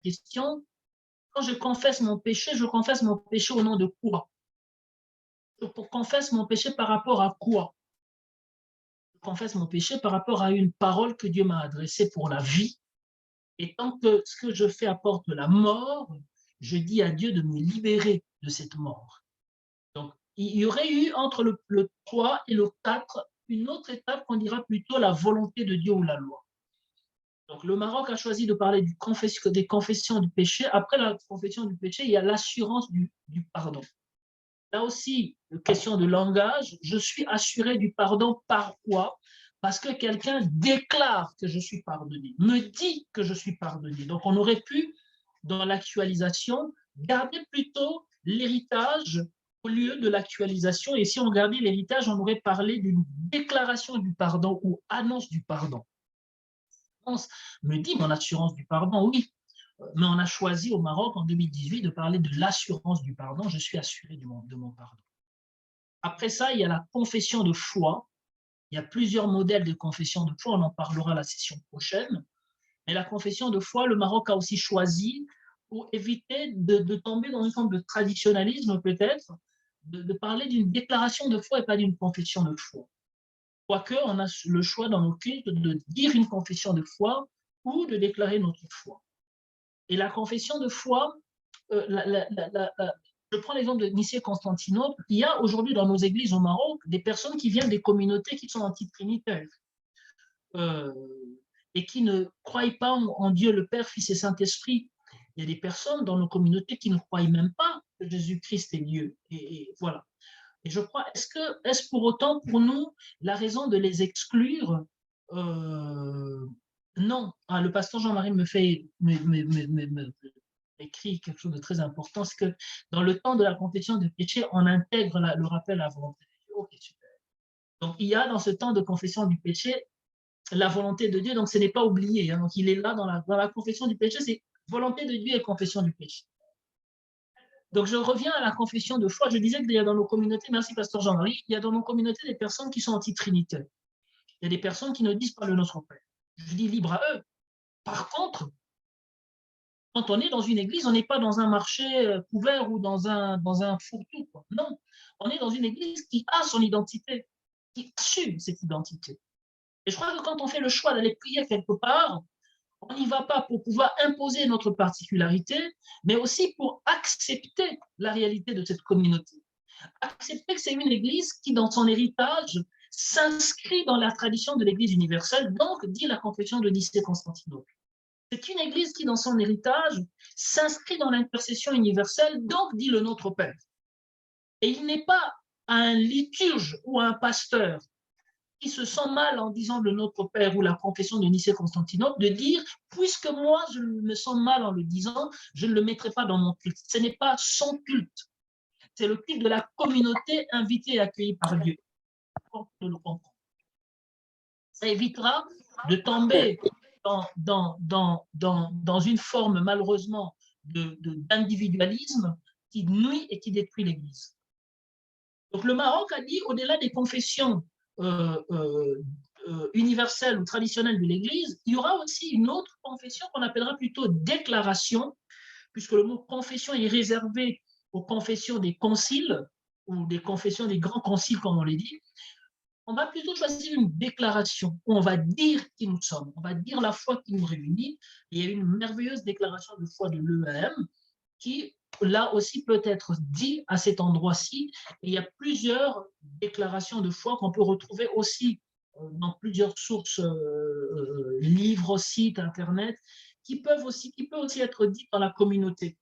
question, quand je confesse mon péché au nom de quoi? Je confesse mon péché par rapport à quoi? Je confesse mon péché par rapport à une parole que Dieu m'a adressée pour la vie. Et tant que ce que je fais apporte la mort, je dis à Dieu de me libérer de cette mort. Donc, il y aurait eu entre le 3 et le 4 une autre étape qu'on dira plutôt la volonté de Dieu ou la loi. Donc, le Maroc a choisi de parler des confessions du péché. Après la confession du péché, il y a l'assurance du pardon. Là aussi, question de langage, je suis assuré du pardon par quoi? Parce que quelqu'un déclare que je suis pardonné, me dit que je suis pardonné. Donc, on aurait pu, dans l'actualisation, garder plutôt l'héritage au lieu de l'actualisation. Et si on gardait l'héritage, on aurait parlé d'une déclaration du pardon ou annonce du pardon. Me dit mon assurance du pardon, oui, mais on a choisi au Maroc en 2018 de parler de l'assurance du pardon. Je suis assuré de mon pardon. Après ça, il y a la confession de foi. Il y a plusieurs modèles de confession de foi, on en parlera la session prochaine. Mais la confession de foi, le Maroc a aussi choisi, pour éviter de tomber dans une forme de traditionnalisme peut-être, de parler d'une déclaration de foi et pas d'une confession de foi. Quoique, on a le choix dans nos cultes de dire une confession de foi ou de déclarer notre foi. Et la confession de foi, je prends l'exemple de Nicée-Constantinople. Il y a aujourd'hui dans nos églises au Maroc des personnes qui viennent des communautés qui sont antitrinitaires et qui ne croient pas en Dieu le Père, Fils et Saint-Esprit. Il y a des personnes dans nos communautés qui ne croient même pas que Jésus-Christ est Dieu. Et voilà. Et je crois, est-ce pour autant pour nous la raison de les exclure? Non. Ah, le pasteur Jean-Marie écrit quelque chose de très important, c'est que dans le temps de la confession de péché, on intègre le rappel à la volonté de Dieu. Ok, super. Donc il y a dans ce temps de confession du péché la volonté de Dieu, donc ce n'est pas oublié. Hein, donc il est là dans la confession du péché, c'est volonté de Dieu et confession du péché. Donc, je reviens à la confession de foi. Je disais qu'il y a dans nos communautés, merci Pasteur Jean-Marie, il y a dans nos communautés des personnes qui sont anti-trinitaires. Il y a des personnes qui ne disent pas le Notre Père. Je dis libre à eux. Par contre, quand on est dans une église, on n'est pas dans un marché couvert ou dans un fourre-tout. Non, on est dans une église qui a son identité, qui assume cette identité. Et je crois que quand on fait le choix d'aller prier quelque part, on n'y va pas pour pouvoir imposer notre particularité, mais aussi pour accepter la réalité de cette communauté. Accepter que c'est une église qui, dans son héritage, s'inscrit dans la tradition de l'église universelle, donc dit la confession de Nicée-Constantinople. C'est une église qui, dans son héritage, s'inscrit dans l'intercession universelle, donc dit le Notre Père. Et il n'est pas à un liturge ou à un pasteur qui se sent mal en disant le Notre Père ou la confession de Nicée-Constantinople, de dire, puisque moi je me sens mal en le disant, je ne le mettrai pas dans mon culte. Ce n'est pas son culte, c'est le culte de la communauté invitée et accueillie par Dieu. Ça évitera de tomber dans une forme, malheureusement, d'individualisme qui nuit et qui détruit l'Église. Donc le Maroc a dit, au-delà des confessions universelle ou traditionnelle de l'Église, il y aura aussi une autre confession qu'on appellera plutôt déclaration, puisque le mot confession est réservé aux confessions des conciles ou des confessions des grands conciles, comme on les dit. On va plutôt choisir une déclaration où on va dire qui nous sommes, on va dire la foi qui nous réunit. Et il y a une merveilleuse déclaration de foi de l'EAM qui, là aussi, peut être dit à cet endroit-ci. Et il y a plusieurs déclarations de foi qu'on peut retrouver aussi dans plusieurs sources, livres, sites, Internet, qui peut aussi être dit dans la communauté.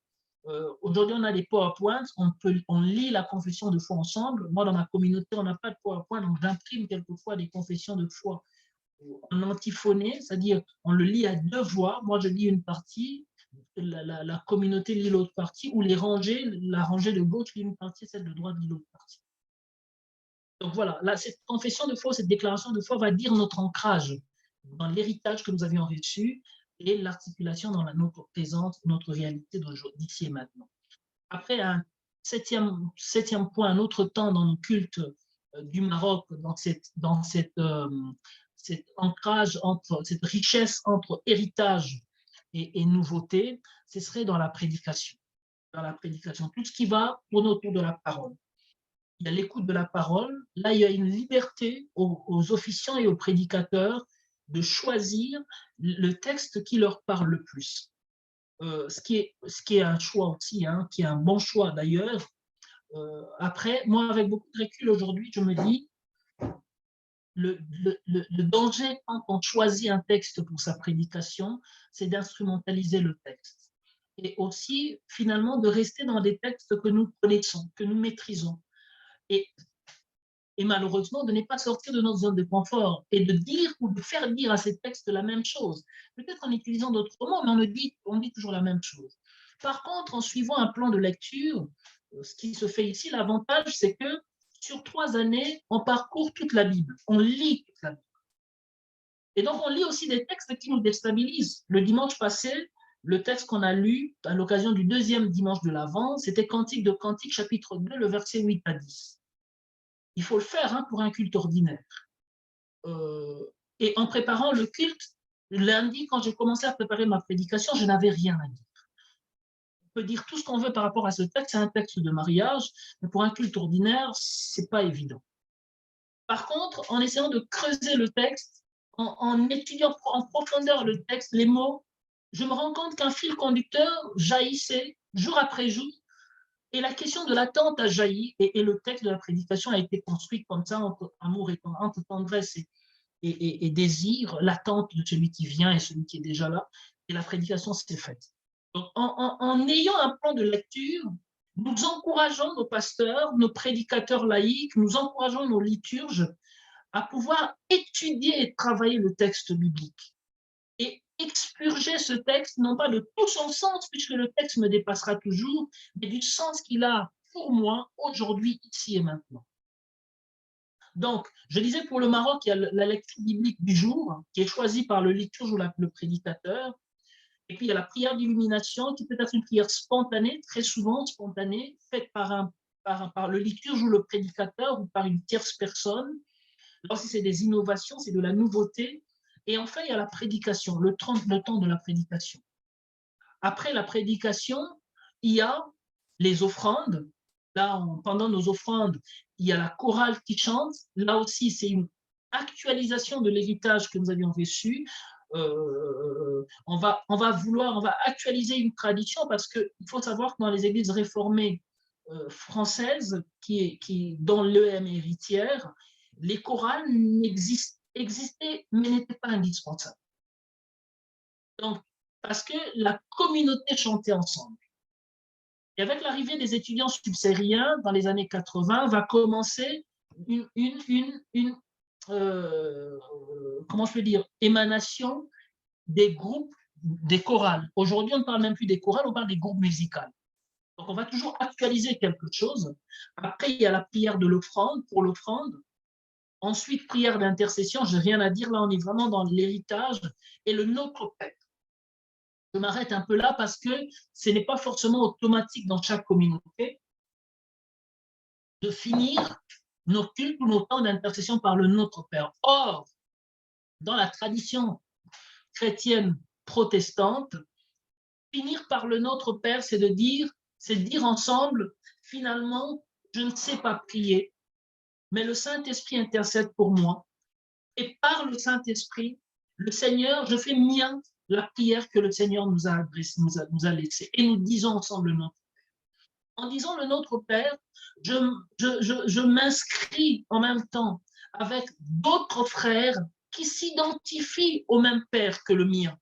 Aujourd'hui, on a des PowerPoints, on lit la confession de foi ensemble. Moi, dans ma communauté, on n'a pas de PowerPoint, donc j'imprime quelquefois des confessions de foi en antiphoné, c'est-à-dire on le lit à deux voix. Moi, je lis une partie, la communauté lit l'autre partie, ou la rangée de gauche lit une partie, celle de droite lit l'autre partie. Donc voilà, là, cette confession de foi, cette déclaration de foi va dire notre ancrage dans l'héritage que nous avions reçu et l'articulation dans notre présente, notre réalité d'ici et maintenant. Après, un septième point, un autre temps dans nos cultes du Maroc, dans cet ancrage, cette richesse entre héritage et nouveauté, ce serait dans la prédication. Dans la prédication, tout ce qui va tourner autour de la parole. Il y a l'écoute de la parole. Là, il y a une liberté aux officiants et aux prédicateurs de choisir le texte qui leur parle le plus. Ce qui est un choix aussi, hein, qui est un bon choix d'ailleurs. Après, moi, avec beaucoup de recul aujourd'hui, je me dis, le danger quand on choisit un texte pour sa prédication, c'est d'instrumentaliser le texte. Et aussi, finalement, de rester dans des textes que nous connaissons, que nous maîtrisons. Et, et malheureusement, de ne pas sortir de notre zone de confort et de dire ou de faire dire à ces textes la même chose. Peut-être en utilisant d'autres mots, mais on dit toujours la même chose. Par contre, en suivant un plan de lecture, ce qui se fait ici, l'avantage, c'est que sur 3 années, on parcourt toute la Bible, on lit toute la Bible. Et donc, on lit aussi des textes qui nous déstabilisent. Le dimanche passé, le texte qu'on a lu à l'occasion du 2e dimanche de l'Avent, c'était Cantique de Cantique, chapitre 2, le verset 8 à 10. Il faut le faire, hein, pour un culte ordinaire. Et en préparant le culte, lundi, quand j'ai commencé à préparer ma prédication, je n'avais rien à dire. On peut dire tout ce qu'on veut par rapport à ce texte, c'est un texte de mariage, mais pour un culte ordinaire, c'est pas évident. Par contre, en essayant de creuser le texte, en étudiant en profondeur le texte, les mots, je me rends compte qu'un fil conducteur jaillissait jour après jour, et la question de l'attente a jailli, et le texte de la prédication a été construit comme ça, entre amour et entre tendresse et désir, l'attente de celui qui vient et celui qui est déjà là, et la prédication s'est faite. Donc, en ayant un plan de lecture, nous encourageons nos pasteurs, nos prédicateurs laïcs, nous encourageons nos liturges à pouvoir étudier et travailler le texte biblique et expurger ce texte, non pas de tout son sens, puisque le texte me dépassera toujours, mais du sens qu'il a pour moi aujourd'hui, ici et maintenant. Donc, je disais pour le Maroc, il y a la lecture biblique du jour, qui est choisie par le liturge ou le prédicateur. Et puis, il y a la prière d'illumination, qui peut être une prière spontanée, très souvent spontanée, faite par le liturge ou le prédicateur ou par une tierce personne. Là aussi, c'est des innovations, c'est de la nouveauté. Et enfin, il y a la prédication, le temps de la prédication. Après la prédication, il y a les offrandes. Là, pendant nos offrandes, il y a la chorale qui chante. Là aussi, c'est une actualisation de l'héritage que nous avions reçu. On va actualiser une tradition parce qu'il faut savoir que dans les églises réformées françaises, dont l'EM est héritière, les chorales existaient mais n'étaient pas indispensables. Donc, parce que la communauté chantait ensemble. Et avec l'arrivée des étudiants subsahariens dans les années 80, va commencer comment je peux dire, émanation des groupes, des chorales. Aujourd'hui, on ne parle même plus des chorales, on parle des groupes musicaux. Donc, on va toujours actualiser quelque chose. Après, il y a la prière de l'offrande, pour l'offrande. Ensuite, prière d'intercession, je n'ai rien à dire, là, on est vraiment dans l'héritage et le Notre Père. Je m'arrête un peu là parce que ce n'est pas forcément automatique dans chaque communauté de finir nos cultes ou nos temps d'intercession par le Notre Père. Or, dans la tradition chrétienne protestante, finir par le Notre Père, c'est dire ensemble, finalement, je ne sais pas prier, mais le Saint-Esprit intercède pour moi. Et par le Saint-Esprit, le Seigneur, je fais mien la prière que le Seigneur nous a adressée, nous a laissée. Et nous disons ensemble le Notre Père. En disant le Notre Père, je m'inscris en même temps avec d'autres frères qui s'identifient au même Père que le mien.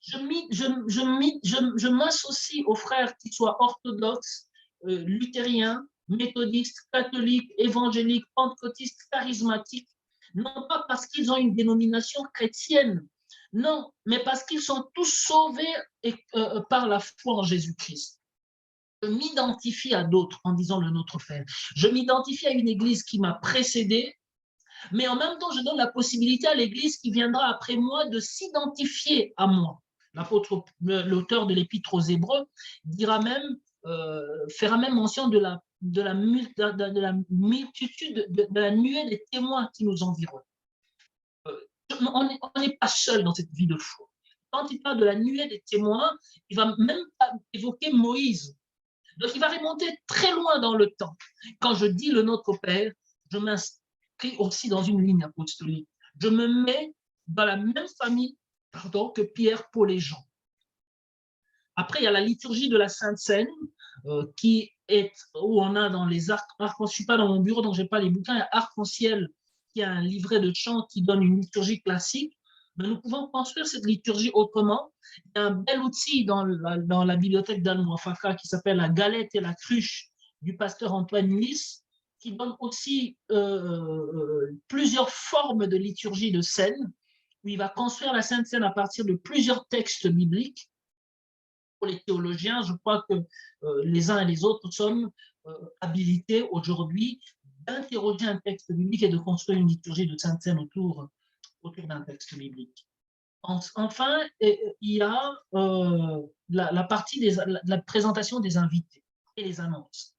Je m'associe aux frères qui soient orthodoxes, luthériens, méthodistes, catholiques, évangéliques, pentecôtistes, charismatiques, non pas parce qu'ils ont une dénomination chrétienne, non, mais parce qu'ils sont tous sauvés par la foi en Jésus-Christ. Je m'identifie à d'autres en disant le Notre Père. Je m'identifie à une église qui m'a précédé, mais en même temps, je donne la possibilité à l'église qui viendra après moi de s'identifier à moi. L'auteur de l'Épître aux Hébreux dira même, fera même mention de la multitude, de la nuée des témoins qui nous environnent. On n'est pas seul dans cette vie de foi. quand il parle de la nuée des témoins, il va même pas évoquer Moïse. Donc, il va remonter très loin dans le temps. Quand je dis le Notre Père, je m'inscris aussi dans une ligne apostolique. Je me mets dans la même famille que Pierre, Paul et Jean. Après, il y a la liturgie de la Sainte Seine, qui est où on a dans les arcs. Je ne suis pas dans mon bureau, donc je n'ai pas les bouquins. Il y a Arc-en-Ciel, qui a un livret de chant qui donne une liturgie classique. Mais nous pouvons construire cette liturgie autrement. Il y a un bel outil dans la bibliothèque d'Al-Muafaka qui s'appelle La galette et la cruche du pasteur Antoine Nice, qui donne aussi plusieurs formes de liturgie de scène, où il va construire la Sainte Seine à partir de plusieurs textes bibliques. Pour les théologiens, je crois que les uns et les autres sommes habilités aujourd'hui d'interroger un texte biblique et de construire une liturgie de Sainte Seine autour d'un texte biblique. Enfin, il y a la partie de la présentation des invités et les annonces.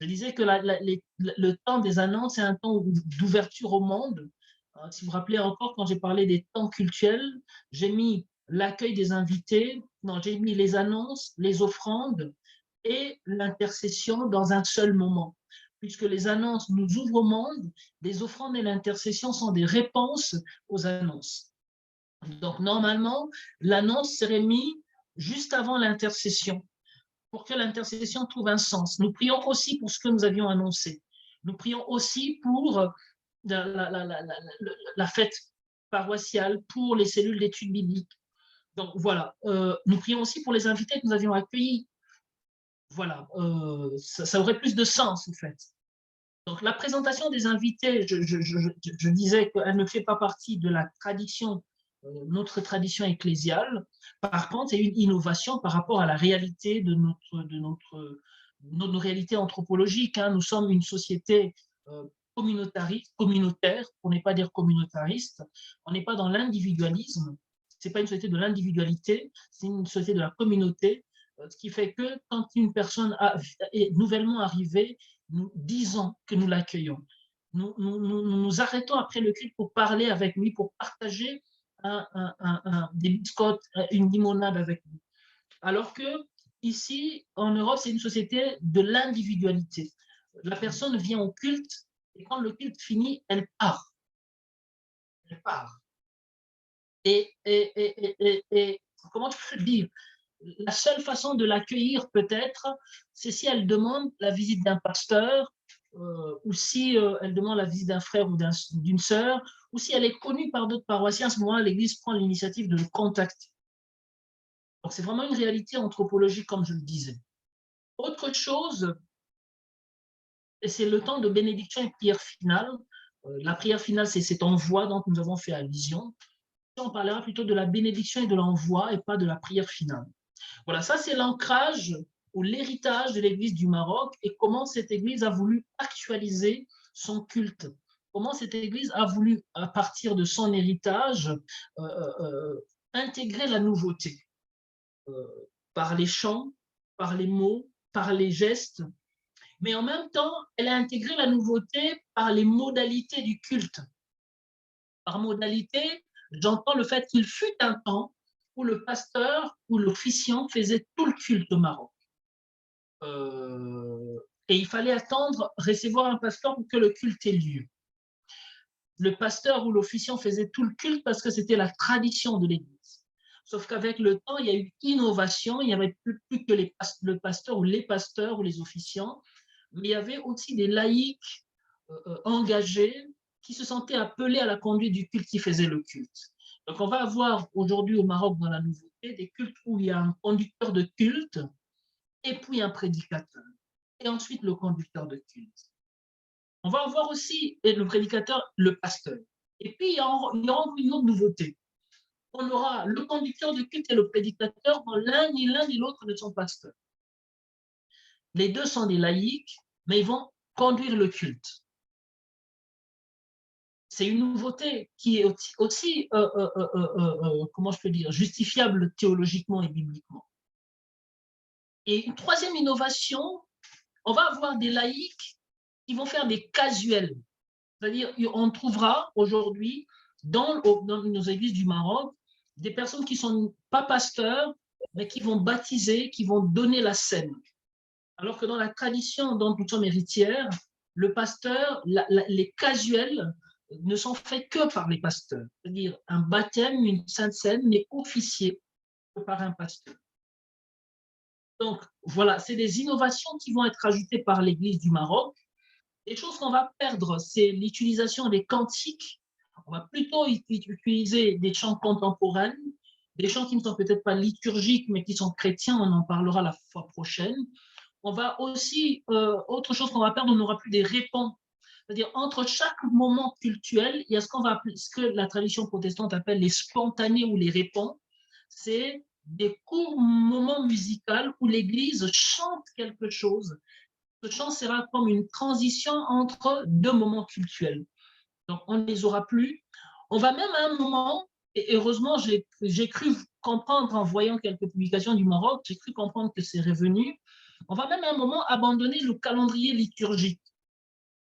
Je disais que le temps des annonces est un temps d'ouverture au monde. Si vous vous rappelez encore, quand j'ai parlé des temps cultuels, j'ai mis l'accueil des invités, j'ai mis les annonces, les offrandes et l'intercession dans un seul moment. Puisque les annonces nous ouvrent au monde, les offrandes et l'intercession sont des réponses aux annonces. Donc, normalement, l'annonce serait mise juste avant l'intercession, pour que l'intercession trouve un sens. Nous prions aussi pour ce que nous avions annoncé. Nous prions aussi pour la fête paroissiale, pour les cellules d'études bibliques. Donc, voilà. Nous prions aussi pour les invités que nous avions accueillis. Voilà. Ça aurait plus de sens, en fait. Donc, la présentation des invités, je disais qu'elle ne fait pas partie de la tradition, notre tradition ecclésiale. Par contre, c'est une innovation par rapport à la réalité de nos réalités anthropologiques. Nous sommes une société communautaire, pour ne pas dire communautariste. On n'est pas dans l'individualisme. Ce n'est pas une société de l'individualité, c'est une société de la communauté, ce qui fait que quand une personne est nouvellement arrivée, nous disons que nous l'accueillons. Nous arrêtons après le culte pour parler avec lui, pour partager des biscottes, une limonade avec lui. Alors que ici, en Europe, c'est une société de l'individualité. La personne vient au culte et quand le culte finit, elle part. Elle part. Et comment je peux dire, la seule façon de l'accueillir peut-être, c'est si elle demande la visite d'un pasteur, ou si elle demande la visite d'un frère ou d'une sœur, ou si elle est connue par d'autres paroissiens. À ce moment-là, l'Église prend l'initiative de le contacter. Donc, c'est vraiment une réalité anthropologique, comme je le disais. Autre chose, et c'est le temps de bénédiction et prière finale. La prière finale, c'est cet envoi dont nous avons fait allusion. On parlera plutôt de la bénédiction et de l'envoi et pas de la prière finale. Voilà, ça c'est l'ancrage ou l'héritage de l'Église du Maroc et comment cette Église a voulu actualiser son culte. Comment cette Église a voulu, à partir de son héritage, intégrer la nouveauté par les chants, par les mots, par les gestes, mais en même temps, elle a intégré la nouveauté par les modalités du culte. Par modalité, j'entends le fait qu'il fut un temps où le pasteur ou l'officiant faisait tout le culte au Maroc. Et il fallait attendre, recevoir un pasteur pour que le culte ait lieu. Le pasteur ou l'officiant faisait tout le culte parce que c'était la tradition de l'Église. Sauf qu'avec le temps, il y a eu innovation, il n'y avait plus que le pasteur ou les officiants, mais il y avait aussi des laïcs engagés qui se sentaient appelés à la conduite du culte qui faisait le culte. Donc on va avoir aujourd'hui au Maroc, dans la nouveauté, des cultes où il y a un conducteur de culte et puis un prédicateur, et ensuite le conducteur de culte. On va avoir aussi le prédicateur, le pasteur. Et puis il y aura une autre nouveauté. On aura le conducteur de culte et le prédicateur dont ni l'un ni l'autre ne sont pasteurs. Les deux sont des laïcs, mais ils vont conduire le culte. C'est une nouveauté qui est aussi comment je peux dire, justifiable théologiquement et bibliquement. Et une troisième innovation, on va avoir des laïcs qui vont faire des casuels. C'est-à-dire, on trouvera aujourd'hui dans nos églises du Maroc des personnes qui ne sont pas pasteurs, mais qui vont baptiser, qui vont donner la scène. Alors que dans la tradition dont nous sommes héritières, le pasteur, les casuels ne sont faits que par les pasteurs. C'est-à-dire un baptême, une sainte scène n'est officié que par un pasteur. Donc voilà, c'est des innovations qui vont être ajoutées par l'Église du Maroc. Les choses qu'on va perdre, c'est l'utilisation des cantiques. On va plutôt utiliser des chants contemporains, des chants qui ne sont peut-être pas liturgiques, mais qui sont chrétiens. On en parlera la fois prochaine. On va aussi, autre chose qu'on va perdre, on n'aura plus des répons. C'est-à-dire, entre chaque moment cultuel, il y a ce que la tradition protestante appelle les spontanés ou les répons. C'est des courts moments musicaux où l'Église chante quelque chose. Ce chant sera comme une transition entre deux moments cultuels. Donc, on ne les aura plus. On va même à un moment, et heureusement, j'ai cru comprendre en voyant quelques publications du Maroc, j'ai cru comprendre que c'est revenu. On va même à un moment abandonner le calendrier liturgique.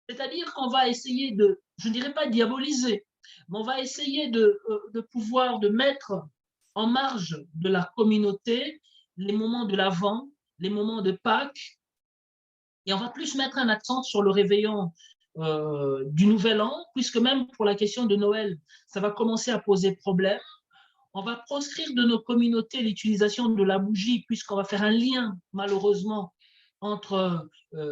C'est-à-dire qu'on va essayer de, je ne dirais pas diaboliser, mais on va essayer de pouvoir de mettre en marge de la communauté les moments de l'Avent, les moments de Pâques, et on va plus mettre un accent sur le réveillon du Nouvel An, puisque même pour la question de Noël, ça va commencer à poser problème. On va proscrire de nos communautés l'utilisation de la bougie, puisqu'on va faire un lien, malheureusement, entre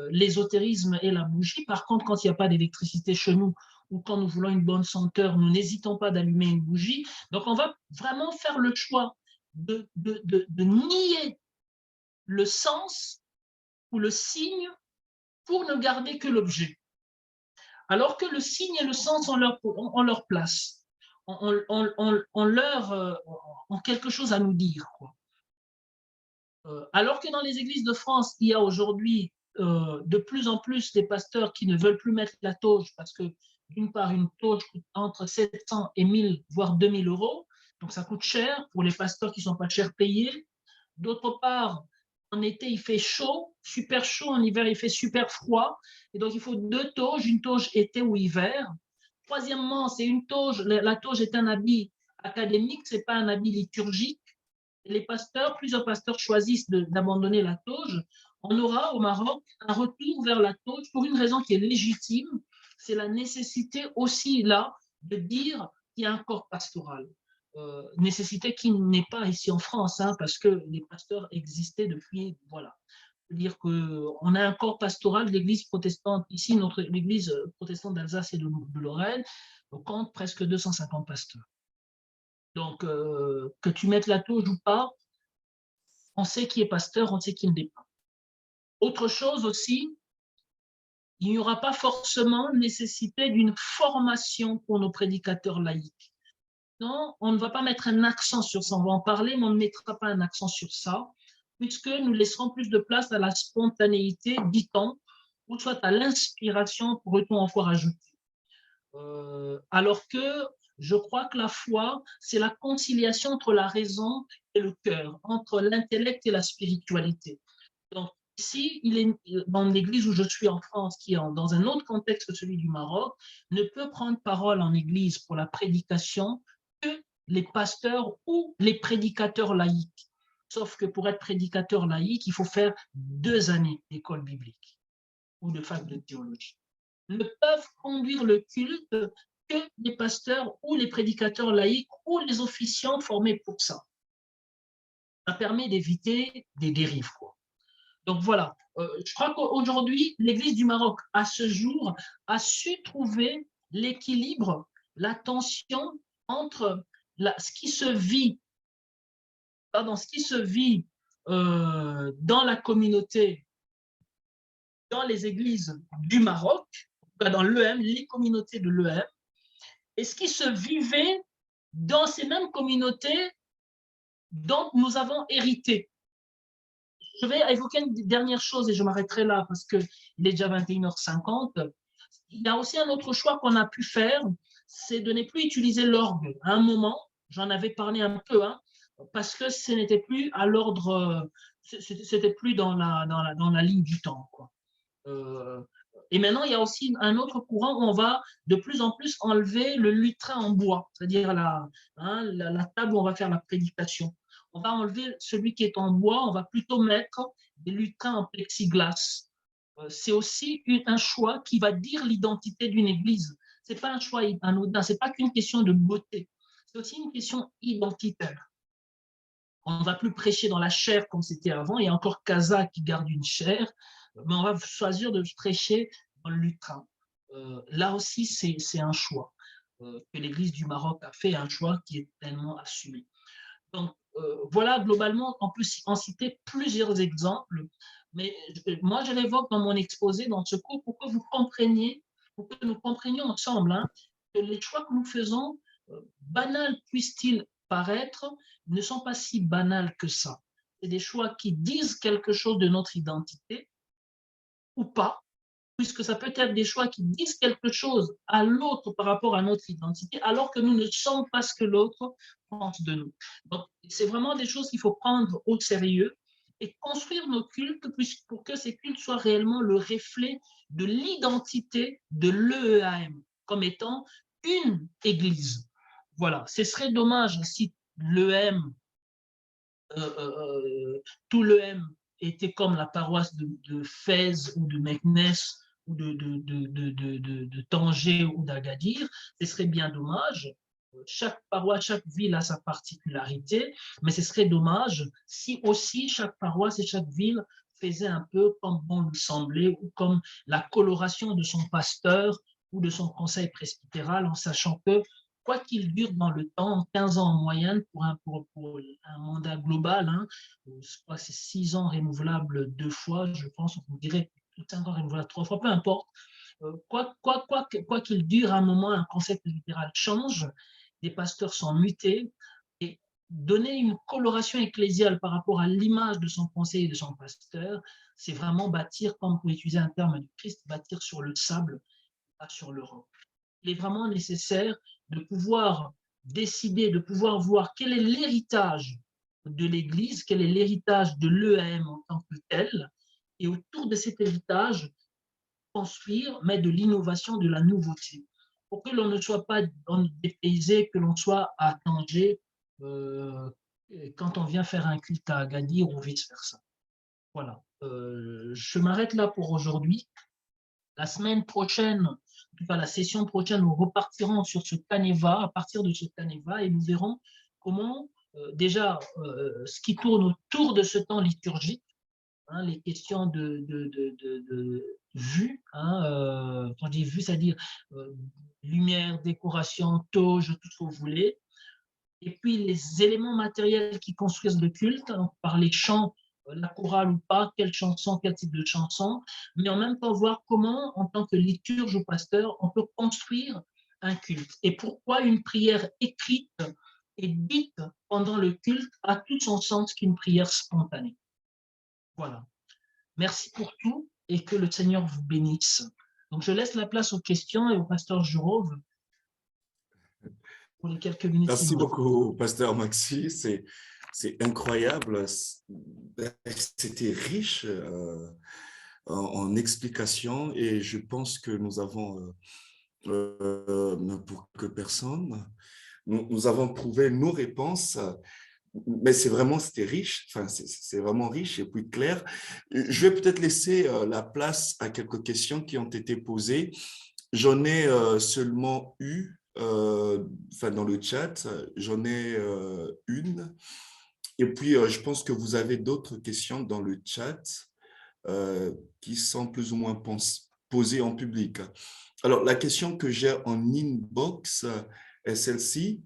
l'ésotérisme et la bougie. Par contre, quand il n'y a pas d'électricité chez nous, ou quand nous voulons une bonne senteur, nous n'hésitons pas d'allumer une bougie. Donc, on va vraiment faire le choix de nier le sens ou le signe pour ne garder que l'objet. Alors que le signe et le sens ont leur place, ont quelque chose à nous dire, quoi. Alors que dans les églises de France, il y a aujourd'hui de plus en plus des pasteurs qui ne veulent plus mettre la toge parce que, d'une part, une toge coûte entre 700 et 1000, voire 2000 euros. Donc, ça coûte cher pour les pasteurs qui ne sont pas chers payés. D'autre part, en été, il fait chaud, super chaud. En hiver, il fait super froid. Et donc, il faut deux toges, une toge été ou hiver. Troisièmement, c'est une toge. La toge est un habit académique, ce n'est pas un habit liturgique. Les pasteurs, plusieurs pasteurs choisissent d'abandonner la toge. On aura au Maroc un retour vers la toge pour une raison qui est légitime. C'est la nécessité aussi là de dire qu'il y a un corps pastoral. Nécessité qui n'est pas ici en France, hein, parce que les pasteurs existaient depuis, voilà. C'est-à-dire qu'on a un corps pastoral de l'église protestante. Ici, l'église protestante d'Alsace et de Lorraine, on compte presque 250 pasteurs. Donc, que tu mettes la toge ou pas, on sait qui est pasteur, on sait qui ne l'est pas. Autre chose aussi, il n'y aura pas forcément nécessité d'une formation pour nos prédicateurs laïcs. Non, on ne va pas mettre un accent sur ça, on va en parler, mais on ne mettra pas un accent sur ça, puisque nous laisserons plus de place à la spontanéité, dit-on, ou soit à l'inspiration, pourrait-on encore ajouter. Alors que je crois que la foi, c'est la conciliation entre la raison et le cœur, entre l'intellect et la spiritualité. Donc, ici, il est dans l'église où je suis en France, qui est dans un autre contexte que celui du Maroc, ne peut prendre parole en église pour la prédication que les pasteurs ou les prédicateurs laïcs. Sauf que pour être prédicateur laïque, il faut faire 2 années d'école biblique ou de fac de théologie. Ne peuvent conduire le culte que les pasteurs ou les prédicateurs laïcs ou les officiants formés pour ça. Ça permet d'éviter des dérives, quoi. Donc voilà, je crois qu'aujourd'hui, l'Église du Maroc, à ce jour, a su trouver l'équilibre, la tension entre ce qui se vit, dans la communauté, dans les églises du Maroc, dans l'EM, les communautés de l'EM, et ce qui se vivait dans ces mêmes communautés dont nous avons hérité. Je vais évoquer une dernière chose et je m'arrêterai là parce qu'il est déjà 21h50. Il y a aussi un autre choix qu'on a pu faire, c'est de ne plus utiliser l'orgue. À un moment, j'en avais parlé un peu, hein, parce que ce n'était plus à l'ordre, c'était plus dans la ligne du temps, quoi. Et maintenant, il y a aussi un autre courant où on va de plus en plus enlever le lutrin en bois, c'est-à-dire la table où on va faire la prédication. On va enlever celui qui est en bois, on va plutôt mettre des lutrins en plexiglas. C'est aussi un choix qui va dire l'identité d'une église. Ce n'est pas un choix anodin, ce n'est pas qu'une question de beauté, c'est aussi une question identitaire. On ne va plus prêcher dans la chair comme c'était avant. Il y a encore Casa qui garde une chair, mais on va choisir de prêcher dans le lutrin. Là aussi, c'est un choix que l'Église du Maroc a fait, un choix qui est pleinement assumé. Donc, voilà, globalement, on peut en citer plusieurs exemples, mais moi, je l'évoque dans mon exposé, dans ce cours, pour que vous compreniez, pour que nous comprenions ensemble que les choix que nous faisons, banals puissent-ils paraître, ne sont pas si banals que ça. C'est des choix qui disent quelque chose de notre identité ou pas, puisque ça peut être des choix qui disent quelque chose à l'autre par rapport à notre identité, alors que nous ne sommes pas ce que l'autre pense de nous. Donc, c'est vraiment des choses qu'il faut prendre au sérieux et construire nos cultes pour que ces cultes soient réellement le reflet de l'identité de l'EEAM comme étant une église. Voilà, ce serait dommage si l'EM, tout l'EM était comme la paroisse de Fès ou de Meknès ou de Tanger ou d'Agadir, ce serait bien dommage. Chaque paroisse, chaque ville a sa particularité, mais ce serait dommage si aussi chaque paroisse et chaque ville faisait un peu comme bon lui semblait ou comme la coloration de son pasteur ou de son conseil presbytéral, en sachant que quoi qu'il dure dans le temps, 15 ans en moyenne pour un mandat global, je crois que c'est 6 ans renouvelables 2 fois, je pense, on dirait 5 ans renouvelables 3 fois, peu importe. Quoi qu'il dure, à un moment, un concept littéral change, les pasteurs sont mutés, et donner une coloration ecclésiale par rapport à l'image de son conseil et de son pasteur, c'est vraiment bâtir, comme pour utiliser un terme du Christ, bâtir sur le sable, pas sur le roc. Il est vraiment nécessaire de pouvoir décider, de pouvoir voir quel est l'héritage de l'Église, quel est l'héritage de l'EAM en tant que tel, et autour de cet héritage, construire, mettre de l'innovation, de la nouveauté, pour que l'on ne soit pas dépaysé, que l'on soit à Tanger quand on vient faire un culte à Agadir ou vice-versa. Voilà. Je m'arrête là pour aujourd'hui. La semaine prochaine, enfin la session prochaine, nous repartirons sur ce Caneva, à partir de ce Caneva, et nous verrons comment, déjà, ce qui tourne autour de ce temps liturgique, les questions de vue, quand je dis vue, c'est-à-dire lumière, décoration, toge, tout ce que vous voulez, et puis les éléments matériels qui construisent le culte, donc par les chants, la chorale ou pas, quelle chanson, quel type de chanson, mais en même temps voir comment, en tant que liturge ou pasteur, on peut construire un culte. Et pourquoi une prière écrite et dite pendant le culte a tout son sens qu'une prière spontanée. Voilà. Merci pour tout et que le Seigneur vous bénisse. Donc, je laisse la place aux questions et au pasteur Jurov pour les quelques minutes qui Merci nous restent. beaucoup, pasteur Maxi. C'est incroyable. C'était riche en explications et je pense que nous avons, pour que personne, nous avons trouvé nos réponses. Mais c'était riche, enfin, c'est vraiment riche et puis clair. Je vais peut-être laisser la place à quelques questions qui ont été posées. J'en ai seulement eu, enfin dans le chat, j'en ai une. Et puis, je pense que vous avez d'autres questions dans le chat qui sont plus ou moins posées en public. Alors, la question que j'ai en inbox est celle-ci.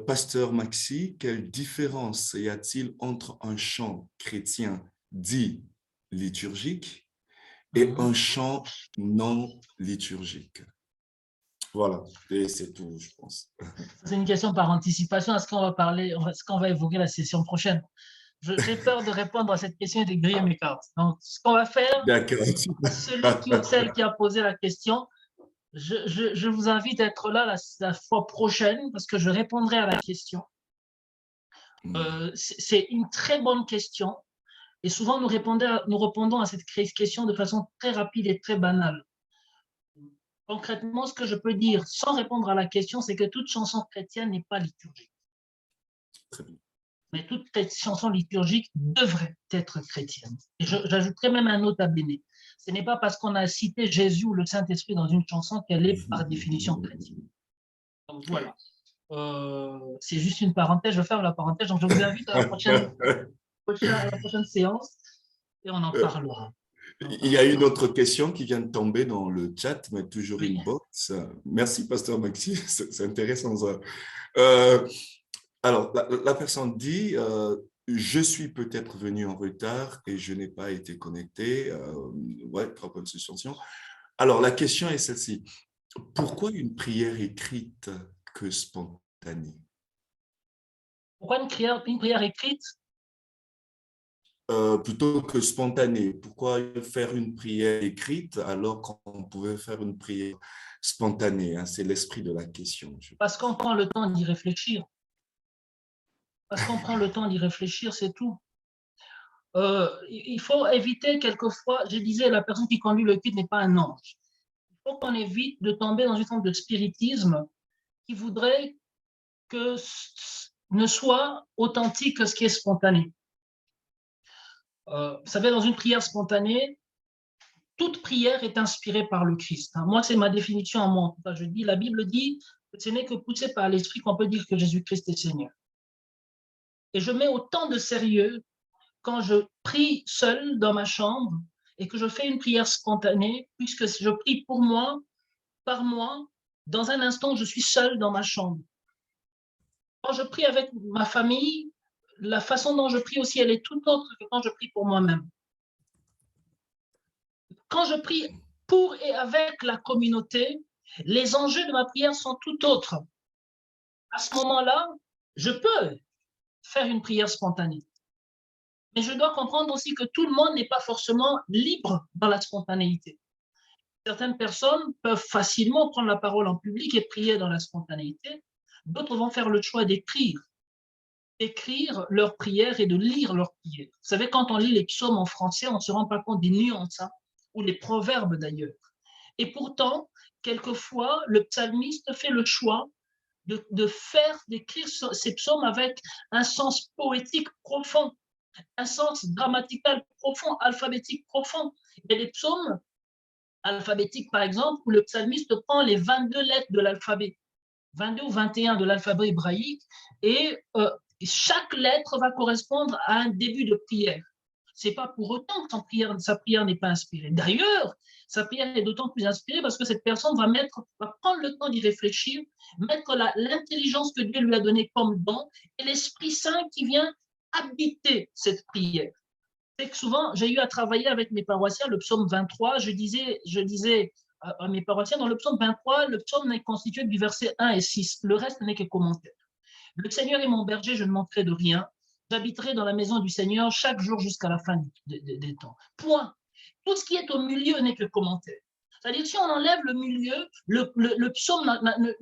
Pasteur Maxi, quelle différence y a-t-il entre un chant chrétien dit liturgique et un chant non liturgique? Voilà, et c'est tout, je pense. C'est une question par anticipation. Est-ce qu'on va évoquer la session prochaine? J'ai peur de répondre à cette question et de griller mes cartes. Donc, ce qu'on va faire, D'accord. à celui ou celle qui a posé la question, je vous invite à être là la fois prochaine parce que je répondrai à la question. C'est une très bonne question Et souvent, nous répondons à cette question de façon très rapide et très banale. Concrètement, ce que je peux dire sans répondre à la question, c'est que toute chanson chrétienne n'est pas liturgique. Très bien. Mais toute chanson liturgique devrait être chrétienne. Et j'ajouterai même un nota bene. Ce n'est pas parce qu'on a cité Jésus ou le Saint-Esprit dans une chanson qu'elle est par définition chrétienne. Donc voilà. C'est juste une parenthèse, je ferme la parenthèse. Donc je vous invite à la prochaine séance et on en parlera. Il y a une autre question qui vient de tomber dans le chat, mais toujours Oui. inbox. Merci, Pasteur Maxime, c'est intéressant ça. Euh, alors, la personne dit, je suis peut-être venu en retard et je n'ai pas été connecté. Ouais, très bonne suspension. Alors, la question est celle-ci. Pourquoi une prière écrite que spontanée? Pourquoi une prière écrite? Plutôt que spontanée. Pourquoi faire une prière écrite alors qu'on pouvait faire une prière spontanée, hein? C'est l'esprit de la question. Parce qu'on prend le temps d'y réfléchir. Parce qu'on prend le temps d'y réfléchir, c'est tout. Il faut éviter quelquefois, je disais, la personne qui conduit le culte n'est pas un ange. Il faut qu'on évite de tomber dans une forme de spiritisme qui voudrait que ne soit authentique que ce qui est spontané. Vous savez, dans une prière spontanée, toute prière est inspirée par le Christ. Moi, c'est ma définition à moi. Enfin, je dis, la Bible dit que ce n'est que poussé par l'Esprit qu'on peut dire que Jésus-Christ est Seigneur. Et je mets autant de sérieux quand je prie seul dans ma chambre et que je fais une prière spontanée, puisque je prie pour moi, par moi, dans un instant où je suis seul dans ma chambre. Quand je prie avec ma famille, la façon dont je prie aussi, elle est tout autre que quand je prie pour moi-même. Quand je prie pour et avec la communauté, les enjeux de ma prière sont tout autres. À ce moment-là, je peux faire une prière spontanée. Mais je dois comprendre aussi que tout le monde n'est pas forcément libre dans la spontanéité. Certaines personnes peuvent facilement prendre la parole en public et prier dans la spontanéité. D'autres vont faire le choix d'écrire leurs prières et de lire leurs prières. Vous savez, quand on lit les psaumes en français, on ne se rend pas compte des nuances, hein, ou les proverbes d'ailleurs. Et pourtant, quelquefois, le psalmiste fait le choix d'écrire ces psaumes avec un sens poétique profond, un sens grammatical profond, alphabétique profond. Et les psaumes alphabétiques, par exemple, où le psalmiste prend les 22 lettres de l'alphabet, 22 ou 21 de l'alphabet hébraïque, et chaque lettre va correspondre à un début de prière. Ce n'est pas pour autant que sa prière n'est pas inspirée. D'ailleurs, sa prière est d'autant plus inspirée parce que cette personne va prendre le temps d'y réfléchir, mettre l'intelligence que Dieu lui a donnée comme don et l'Esprit Saint qui vient habiter cette prière. C'est que souvent, j'ai eu à travailler avec mes paroissiens le psaume 23. Je disais à mes paroissiens, dans le psaume 23, le psaume n'est constitué du verset 1 et 6. Le reste n'est que commentaire. Le Seigneur est mon berger, je ne manquerai de rien. J'habiterai dans la maison du Seigneur chaque jour jusqu'à la fin des temps. Point. Tout ce qui est au milieu n'est que commentaire. C'est-à-dire, si on enlève le milieu, le psaume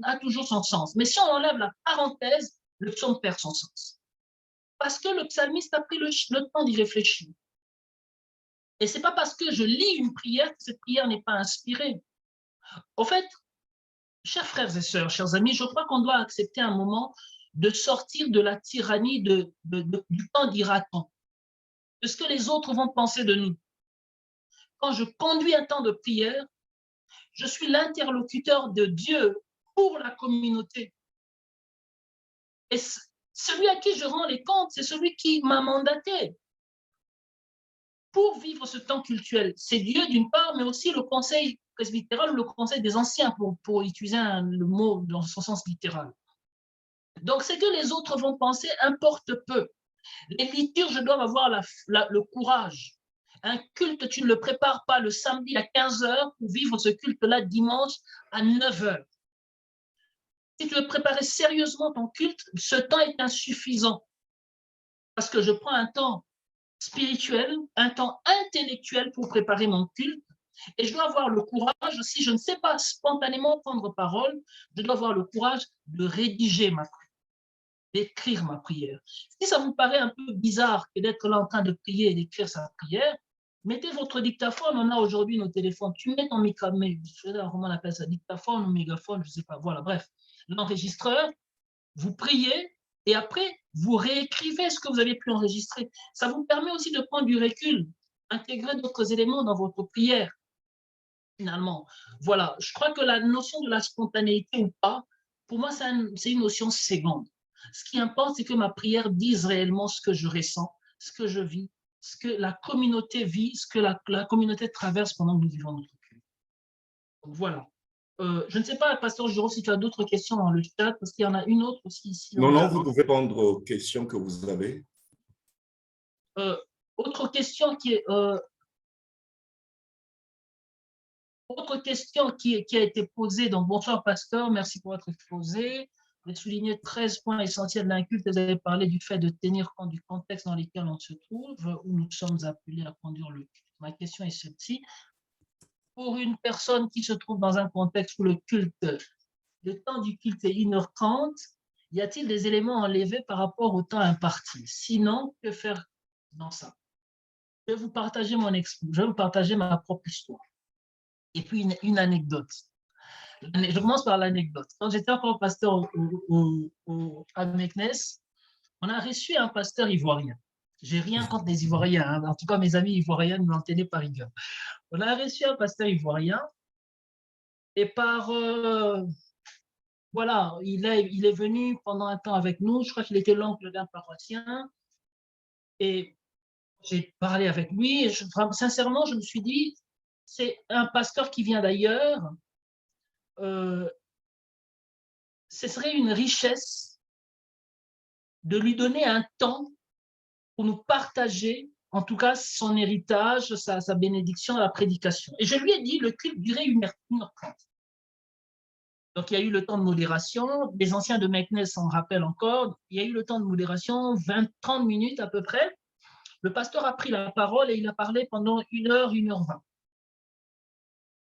a toujours son sens. Mais si on enlève la parenthèse, le psaume perd son sens. Parce que le psalmiste a pris le temps d'y réfléchir. Et ce n'est pas parce que je lis une prière que cette prière n'est pas inspirée. Au fait, chers frères et sœurs, chers amis, je crois qu'on doit accepter un moment de sortir de la tyrannie du temps dira-t-on, de ce que les autres vont penser de nous. Quand je conduis un temps de prière, je suis l'interlocuteur de Dieu pour la communauté. Et celui à qui je rends les comptes, c'est celui qui m'a mandaté pour vivre ce temps cultuel. C'est Dieu d'une part, mais aussi le conseil presbytéral ou le conseil des anciens, pour utiliser le mot dans son sens littéral. Donc, ce que les autres vont penser importe peu. Les liturges doivent avoir le courage. Un culte, tu ne le prépares pas le samedi à 15h pour vivre ce culte-là dimanche à 9h. Si tu veux préparer sérieusement ton culte, ce temps est insuffisant. Parce que je prends un temps spirituel, un temps intellectuel pour préparer mon culte. Et je dois avoir le courage, si je ne sais pas spontanément prendre parole, je dois avoir le courage de rédiger ma prière. d'écrire ma prière. Si ça vous paraît un peu bizarre que d'être là en train de prier et d'écrire sa prière, mettez votre dictaphone. On a aujourd'hui nos téléphones. Tu mets ton microphone, comment on appelle ça, dictaphone ou mégaphone, je ne sais pas. Voilà, bref, l'enregistreur, vous priez et après, vous réécrivez ce que vous avez pu enregistrer. Ça vous permet aussi de prendre du recul, intégrer d'autres éléments dans votre prière, finalement. Voilà, je crois que la notion de la spontanéité ou pas, pour moi, c'est une notion seconde. Ce qui importe, c'est que ma prière dise réellement ce que je ressens, ce que je vis, ce que la communauté vit, ce que la communauté traverse pendant que nous vivons notre culte. Donc, voilà. Je ne sais pas, Pasteur Giraud, si tu as d'autres questions dans le chat, parce qu'il y en a une autre aussi ici dans Non, non, la... vous pouvez répondre aux questions que vous avez. Autre question qui est... autre question qui a été posée, donc bonsoir Pasteur, merci pour votre exposé. Vous avez souligné 13 points essentiels d'un culte. Vous avez parlé du fait de tenir compte du contexte dans lequel on se trouve, où nous sommes appelés à conduire le culte. Ma question est celle-ci. Pour une personne qui se trouve dans un contexte où le temps du culte est 1h30, y a-t-il des éléments enlevés par rapport au temps imparti? Sinon, que faire dans ça? Je vais vous partager ma propre histoire. Et puis une anecdote. Je commence par l'anecdote. Quand j'étais encore pasteur à Meknes, on a reçu un pasteur ivoirien. J'ai rien contre les Ivoiriens, hein. En tout cas, mes amis ivoiriens ne m'en tenaient pas rigueur. On a reçu un pasteur ivoirien et voilà, il est venu pendant un temps avec nous. Je crois qu'il était l'oncle d'un paroissien et j'ai parlé avec lui. Et sincèrement, je me suis dit, c'est un pasteur qui vient d'ailleurs. Ce serait une richesse de lui donner un temps pour nous partager, en tout cas, son héritage, sa bénédiction, la prédication. Et je lui ai dit, le culte durait 1h30. Donc, il y a eu le temps de modération. Les anciens de Meknes s'en rappellent encore. Il y a eu le temps de modération, 20-30 minutes à peu près. Le pasteur a pris la parole et il a parlé pendant 1h, 1h20.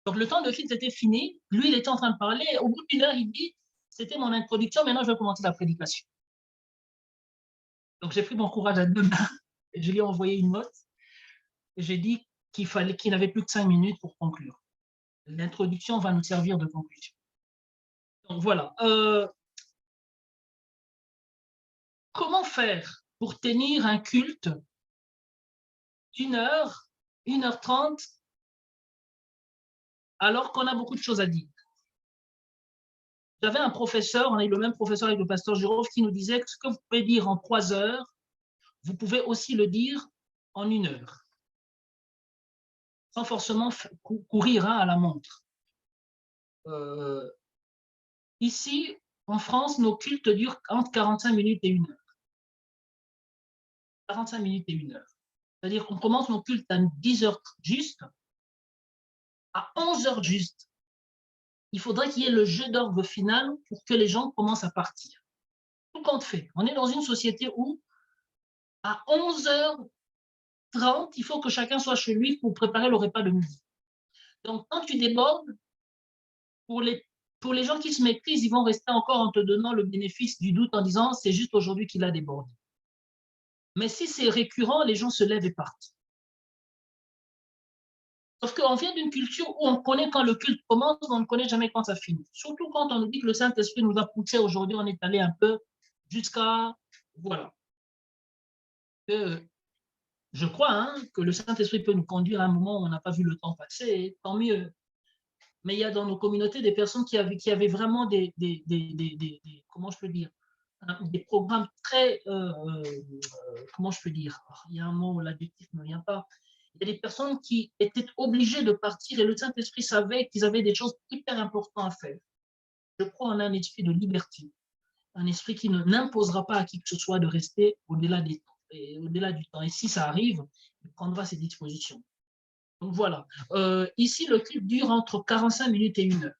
Donc, le temps de culte était fini. Lui, il était en train de parler. Au bout d'1 heure, il dit, c'était mon introduction, maintenant je vais commencer la prédication. Donc, j'ai pris mon courage à 2 mains. Et je lui ai envoyé une note. Et j'ai dit qu'il n'avait plus que 5 minutes pour conclure. L'introduction va nous servir de conclusion. Donc voilà. Comment faire pour tenir un culte d'1 heure, 1h30, alors qu'on a beaucoup de choses à dire? J'avais un professeur, on a eu le même professeur avec le pasteur Giraud, qui nous disait que ce que vous pouvez dire en 3 heures, vous pouvez aussi le dire en 1 heure, sans forcément courir à la montre. Ici, en France, nos cultes durent entre 45 minutes et 1 heure. 45 minutes et 1 heure. C'est-à-dire qu'on commence nos cultes à 10 heures juste, à 11 heures juste. Il faudrait qu'il y ait le jeu d'orgue final pour que les gens commencent à partir. Tout compte fait. On est dans une société où, à 11h30, il faut que chacun soit chez lui pour préparer le repas de midi. Donc, quand tu débordes, pour les gens qui se maîtrisent, ils vont rester encore en te donnant le bénéfice du doute en disant c'est juste aujourd'hui qu'il a débordé. Mais si c'est récurrent, les gens se lèvent et partent. Sauf qu'on vient d'une culture où on connaît quand le culte commence, mais on ne connaît jamais quand ça finit. Surtout quand on nous dit que le Saint-Esprit nous a poussé aujourd'hui, on est allé un peu jusqu'à... Voilà. Je crois que le Saint-Esprit peut nous conduire à un moment où on n'a pas vu le temps passer, tant mieux. Mais il y a dans nos communautés des personnes qui avaient vraiment comment je peux dire, des programmes très, comment je peux dire, il y a un mot, l'adjectif ne vient pas. Il y a des personnes qui étaient obligées de partir et le Saint-Esprit savait qu'ils avaient des choses hyper importantes à faire. Je crois en un esprit de liberté, un esprit qui n'imposera pas à qui que ce soit de rester au-delà des temps, et au-delà du temps. Et si ça arrive, il prendra ses dispositions. Donc voilà. Ici, le culte dure entre 45 minutes et 1 heure.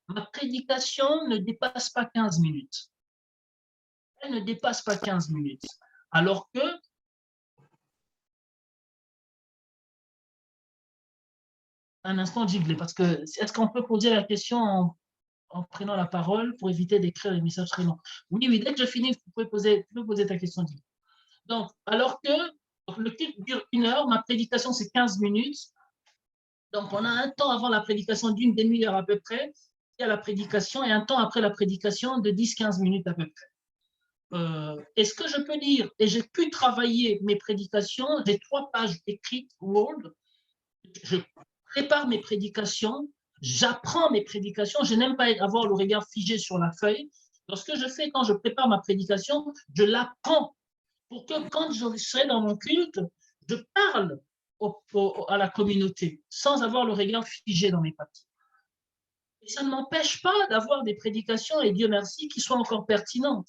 Ma prédication ne dépasse pas 15 minutes. Elle ne dépasse pas 15 minutes. Alors que, un instant, Jigley, parce que est-ce qu'on peut poser la question en prenant la parole pour éviter d'écrire les messages très longs. Oui, oui, dès que je finis, tu peux poser ta question. Donc, alors que le culte dure 1 heure, ma prédication, c'est 15 minutes. Donc, on a un temps avant la prédication d'une demi-heure à peu près, il y a la prédication, et un temps après la prédication de 10-15 minutes à peu près. Est-ce que je peux dire, et j'ai pu travailler mes prédications, j'ai 3 pages écrites Word, je prépare mes prédications, j'apprends mes prédications, je n'aime pas avoir le regard figé sur la feuille. Donc, ce que je fais quand je prépare ma prédication, je l'apprends pour que quand je serai dans mon culte, je parle à la communauté sans avoir le regard figé dans mes papiers. Et ça ne m'empêche pas d'avoir des prédications, et Dieu merci, qui soient encore pertinentes.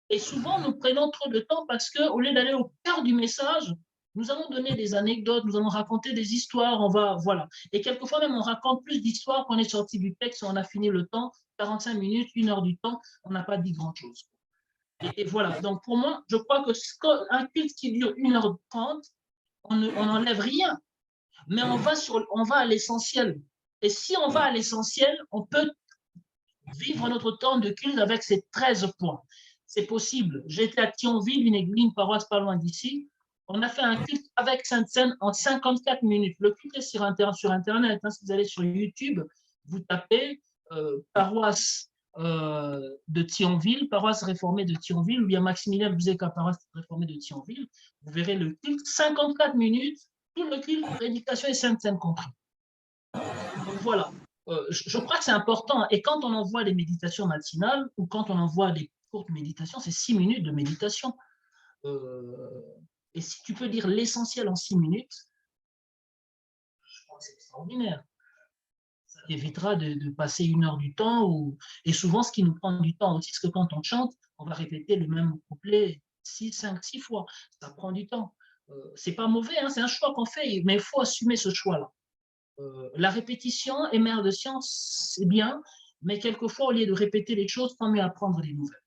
Et souvent, nous prenons trop de temps parce qu'au lieu d'aller au cœur du message, nous allons donner des anecdotes, nous allons raconter des histoires, voilà. Et quelquefois même, on raconte plus d'histoires qu'on est sorti du texte, on a fini le temps, 45 minutes, 1 heure du temps, on n'a pas dit grand-chose. Et voilà, donc pour moi, je crois qu'un culte qui dure 1 h 30, on n'enlève rien, mais on va à l'essentiel. Et si on va à l'essentiel, on peut vivre notre temps de culte avec ces 13 points. C'est possible. J'étais à Thionville, une paroisse pas loin d'ici. On a fait un culte avec Sainte-Seine en 54 minutes. Le culte est sur Internet. Si vous allez sur YouTube, vous tapez paroisse de Thionville, paroisse réformée de Thionville, ou bien Maximilien Buzeka, paroisse réformée de Thionville. Vous verrez le culte, 54 minutes, tout le culte, prédication et Sainte-Seine compris. Donc voilà. Je crois que c'est important. Et quand on envoie les méditations matinales ou quand on envoie des courtes méditations, c'est 6 minutes de méditation. Et si tu peux dire l'essentiel en 6 minutes, je crois que c'est extraordinaire. Ça évitera de passer 1 heure du temps. Et souvent, ce qui nous prend du temps aussi, c'est que quand on chante, on va répéter le même couplet 6 fois. Ça prend du temps. C'est pas mauvais, hein, c'est un choix qu'on fait, mais il faut assumer ce choix-là. La répétition est mère de science, c'est bien, mais quelquefois, au lieu de répéter les choses, tant mieux apprendre des nouvelles.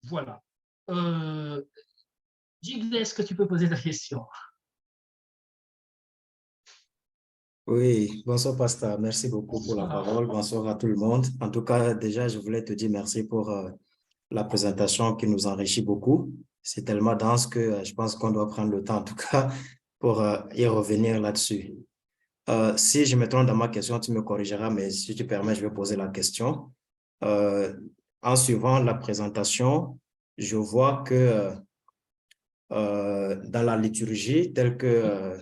Voilà. Gilles, est-ce que tu peux poser ta question? Oui, bonsoir, pasteur. Merci beaucoup pour la parole. Bonsoir à tout le monde. En tout cas, déjà, je voulais te dire merci pour la présentation qui nous enrichit beaucoup. C'est tellement dense que je pense qu'on doit prendre le temps, en tout cas, pour y revenir là-dessus. Si je me trompe dans ma question, tu me corrigeras, mais si tu permets, je vais poser la question. En suivant la présentation, je vois que dans la liturgie, telle que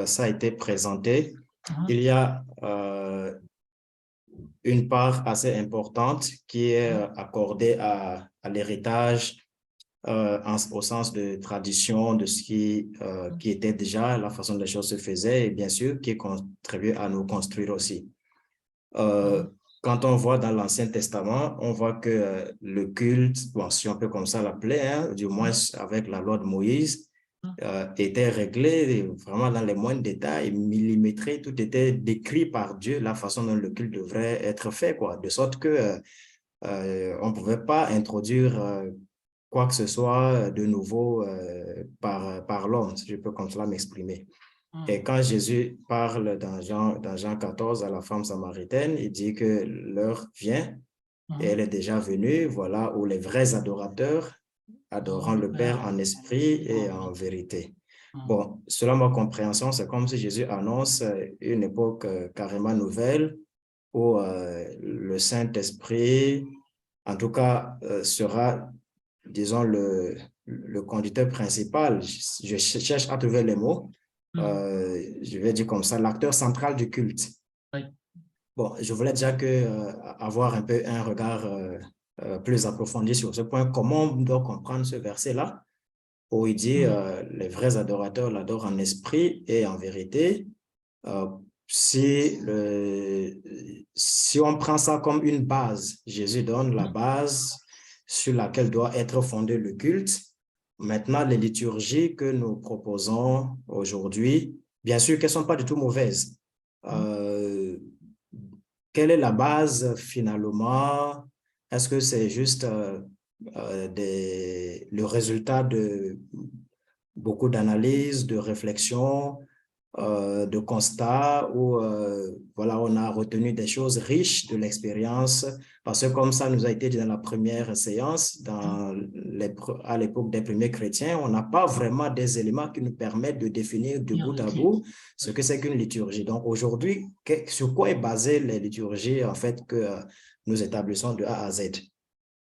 ça a été présenté, il y a une part assez importante qui est accordée à l'héritage au sens de tradition, de ce qui était déjà la façon dont les choses se faisaient et bien sûr qui contribue à nous construire aussi. Quand on voit dans l'Ancien Testament, on voit que le culte, bon, si on peut comme ça l'appeler, hein, du moins avec la loi de Moïse, était réglé vraiment dans les moindres détails, millimétré, tout était décrit par Dieu, la façon dont le culte devrait être fait, quoi, de sorte que on ne pouvait pas introduire quoi que ce soit de nouveau par l'homme, si je peux comme cela m'exprimer. Et quand Jésus parle dans Jean 14 à la femme samaritaine, il dit que l'heure vient, et elle est déjà venue, voilà, où les vrais adorateurs adorant le Père en esprit et en vérité. Bon, selon ma compréhension, c'est comme si Jésus annonce une époque carrément nouvelle où le Saint-Esprit, en tout cas, sera, disons, le conducteur principal. Je cherche à trouver les mots. Je vais dire comme ça, l'acteur central du culte. Oui. Bon, je voulais déjà avoir un peu un regard plus approfondi sur ce point. Comment on doit comprendre ce verset-là où il dit les vrais adorateurs l'adorent en esprit et en vérité. Si on prend ça comme une base, Jésus donne la base sur laquelle doit être fondé le culte. Maintenant, les liturgies que nous proposons aujourd'hui, bien sûr qu'elles ne sont pas du tout mauvaises. Quelle est la base finalement? Est-ce que c'est juste le résultat de beaucoup d'analyses, de réflexions, de constats où voilà, on a retenu des choses riches de l'expérience, parce que comme ça nous a été dit dans la première séance, à l'époque des premiers chrétiens, on n'a pas vraiment des éléments qui nous permettent de définir de bout à bout ce que c'est qu'une liturgie. Donc aujourd'hui, sur quoi est basée les liturgies en fait que nous établissons de A à Z?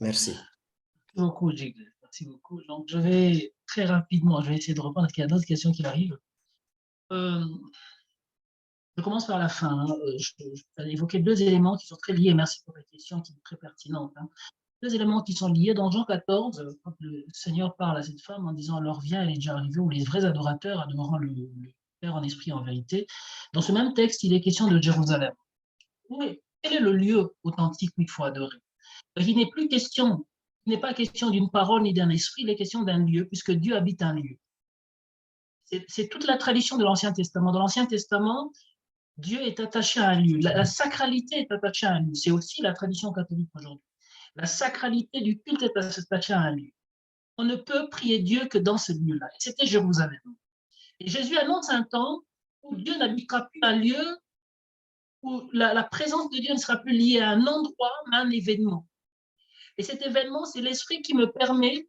Merci. Merci beaucoup, Jigle. Merci beaucoup. Donc je vais très rapidement, je vais essayer de reprendre parce qu'il y a d'autres questions qui arrivent. Je commence par la fin. Hein. Je vais évoquer deux éléments qui sont très liés. Merci pour la question qui est très pertinente. Hein. Deux éléments qui sont liés. Dans Jean 14, quand le Seigneur parle à cette femme en disant « L'heure vient, elle est déjà arrivée » où les vrais adorateurs adoreront le Père en esprit et en vérité. Dans ce même texte, il est question de Jérusalem. Oui. Quel est le lieu authentique où il faut adorer? Il n'est plus question, il n'est pas question d'une parole ni d'un esprit, il est question d'un lieu, puisque Dieu habite un lieu. C'est toute la tradition de l'Ancien Testament. Dans l'Ancien Testament, Dieu est attaché à un lieu. La sacralité est attachée à un lieu. C'est aussi la tradition catholique aujourd'hui. La sacralité du culte est attachée à un lieu. On ne peut prier Dieu que dans ce lieu-là. C'était Jérusalem. Et Jésus annonce un temps où Dieu n'habitera plus un lieu, où la présence de Dieu ne sera plus liée à un endroit, mais à un événement. Et cet événement, c'est l'esprit qui me permet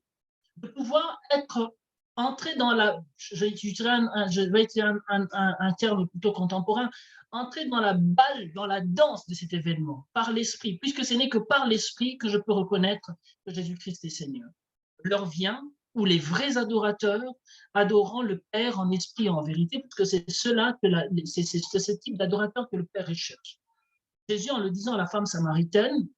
de pouvoir être entré dans la, je vais utiliser un terme plutôt contemporain, entrer dans la balle, dans la danse de cet événement, par l'esprit, puisque ce n'est que par l'esprit que je peux reconnaître que Jésus-Christ est Seigneur. L'heure vient où les vrais adorateurs adoreront le Père en esprit et en vérité, parce que c'est cela que c'est ce type d'adorateur que le Père recherche. Jésus, en le disant à la femme samaritaine,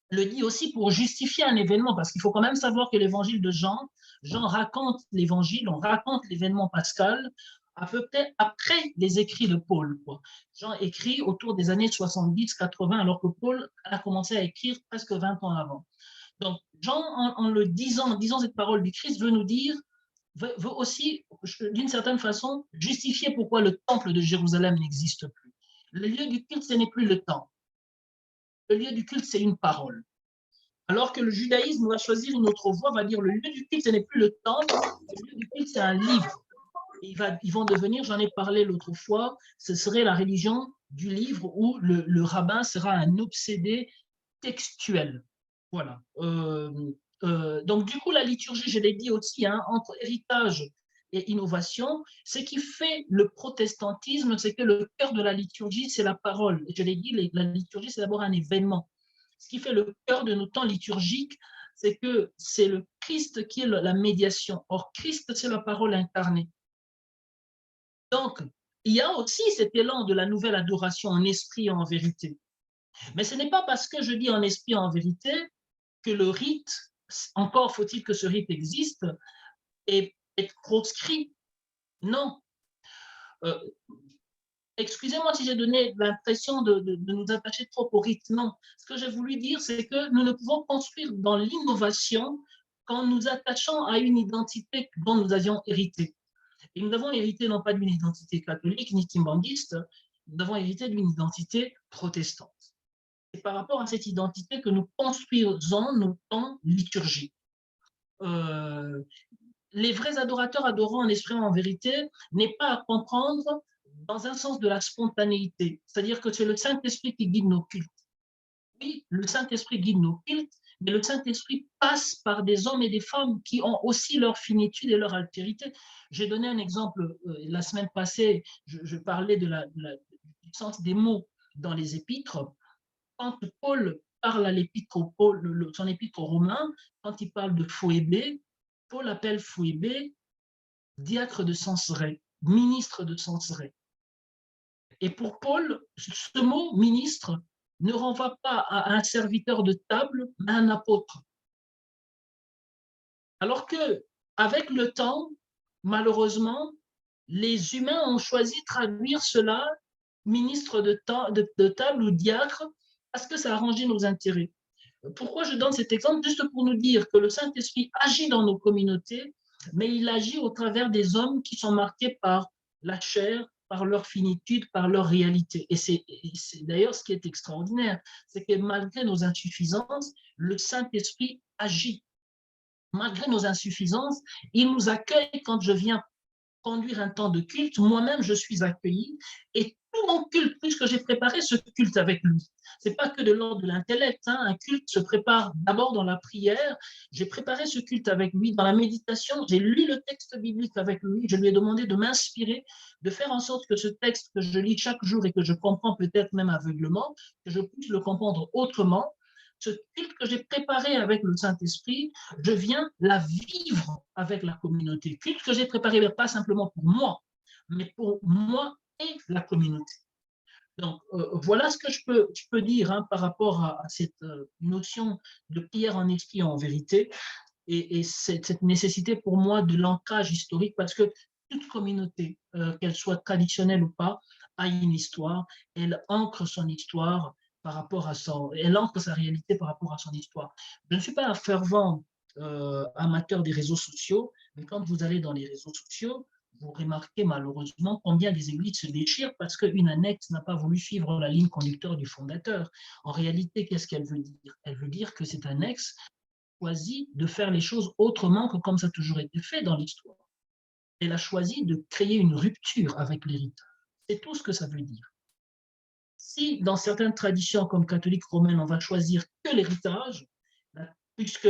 le dit aussi pour justifier un événement, parce qu'il faut quand même savoir que l'évangile de Jean raconte l'évangile, on raconte l'événement pascal à peu près après les écrits de Paul. Quoi. Jean écrit autour des années 70-80, alors que Paul a commencé à écrire presque 20 ans avant. Donc Jean, en disant cette parole du Christ, veut nous dire, veut aussi, d'une certaine façon, justifier pourquoi le temple de Jérusalem n'existe plus. Le lieu du culte, ce n'est plus le temple. Le lieu du culte, c'est une parole. Alors que le judaïsme va choisir une autre voie, va dire le lieu du culte, ce n'est plus le temple, le lieu du culte, c'est un livre. Et ils vont devenir, j'en ai parlé l'autre fois, ce serait la religion du livre où le rabbin sera un obsédé textuel. Voilà. Donc, du coup, la liturgie, je l'ai dit aussi, hein, entre héritage et innovation, ce qui fait le protestantisme, c'est que le cœur de la liturgie, c'est la parole. Et je l'ai dit, la liturgie, c'est d'abord un événement. Ce qui fait le cœur de nos temps liturgiques, c'est que c'est le Christ qui est la médiation. Or, Christ, c'est la parole incarnée. Donc, il y a aussi cet élan de la nouvelle adoration en esprit et en vérité. Mais ce n'est pas parce que je dis en esprit et en vérité que le rite, encore faut-il que ce rite existe, est proscrit. Non. Excusez-moi si j'ai donné l'impression de nous attacher trop au rite. Non. Ce que j'ai voulu dire, c'est que nous ne pouvons construire dans l'innovation qu'en nous attachant à une identité dont nous avions hérité. Et nous avons hérité non pas d'une identité catholique ni kimbandiste, nous avons hérité d'une identité protestante. C'est par rapport à cette identité que nous construisons nos temps liturgiques. Les vrais adorateurs adorant en esprit et en vérité n'est pas à comprendre dans un sens de la spontanéité, c'est-à-dire que c'est le Saint-Esprit qui guide nos cultes. Oui, le Saint-Esprit guide nos cultes, mais le Saint-Esprit passe par des hommes et des femmes qui ont aussi leur finitude et leur altérité. J'ai donné un exemple la semaine passée, je parlais du sens des mots dans les épîtres. Quand Paul parle à l'épître, son épître aux Romains, quand il parle de Phoébé, Paul appelle Phoébé diacre de Cenchreae, ministre de Cenchreae. Et pour Paul, ce mot ministre ne renvoie pas à un serviteur de table, mais à un apôtre. Alors que, avec le temps, malheureusement, les humains ont choisi de traduire cela ministre de table ou diacre parce que ça arrangeait nos intérêts. Pourquoi je donne cet exemple? Juste pour nous dire que le Saint-Esprit agit dans nos communautés, mais il agit au travers des hommes qui sont marqués par la chair, par leur finitude, par leur réalité. Et c'est d'ailleurs ce qui est extraordinaire, c'est que malgré nos insuffisances, le Saint-Esprit agit. Malgré nos insuffisances, il nous accueille quand je viens conduire un temps de culte, moi-même, je suis accueilli et tout mon culte, puisque j'ai préparé ce culte avec lui. Ce n'est pas que de l'ordre de l'intellect, hein. Un culte se prépare d'abord dans la prière. J'ai préparé ce culte avec lui dans la méditation. J'ai lu le texte biblique avec lui. Je lui ai demandé de m'inspirer, de faire en sorte que ce texte que je lis chaque jour et que je comprends peut-être même aveuglement, que je puisse le comprendre autrement. Ce culte que j'ai préparé avec le Saint-Esprit, je viens la vivre avec la communauté. Culte que j'ai préparé, pas simplement pour moi, mais pour moi et la communauté. Donc, voilà ce que je peux dire, hein, par rapport à cette notion de prière en esprit en vérité et cette nécessité pour moi de l'ancrage historique, parce que toute communauté, qu'elle soit traditionnelle ou pas, a une histoire. Elle ancre son histoire par rapport à elle ancre sa réalité par rapport à son histoire. Je ne suis pas un fervent amateur des réseaux sociaux, mais quand vous allez dans les réseaux sociaux, vous remarquez malheureusement combien des églises se déchirent parce qu'une annexe n'a pas voulu suivre la ligne conducteur du fondateur. En réalité, qu'est-ce qu'elle veut dire? Elle veut dire que cette annexe choisi de faire les choses autrement que comme ça a toujours été fait dans l'histoire. Elle a choisi de créer une rupture avec l'héritage. C'est tout ce que ça veut dire. Si dans certaines traditions comme catholique romaine, on va choisir que l'héritage, puisque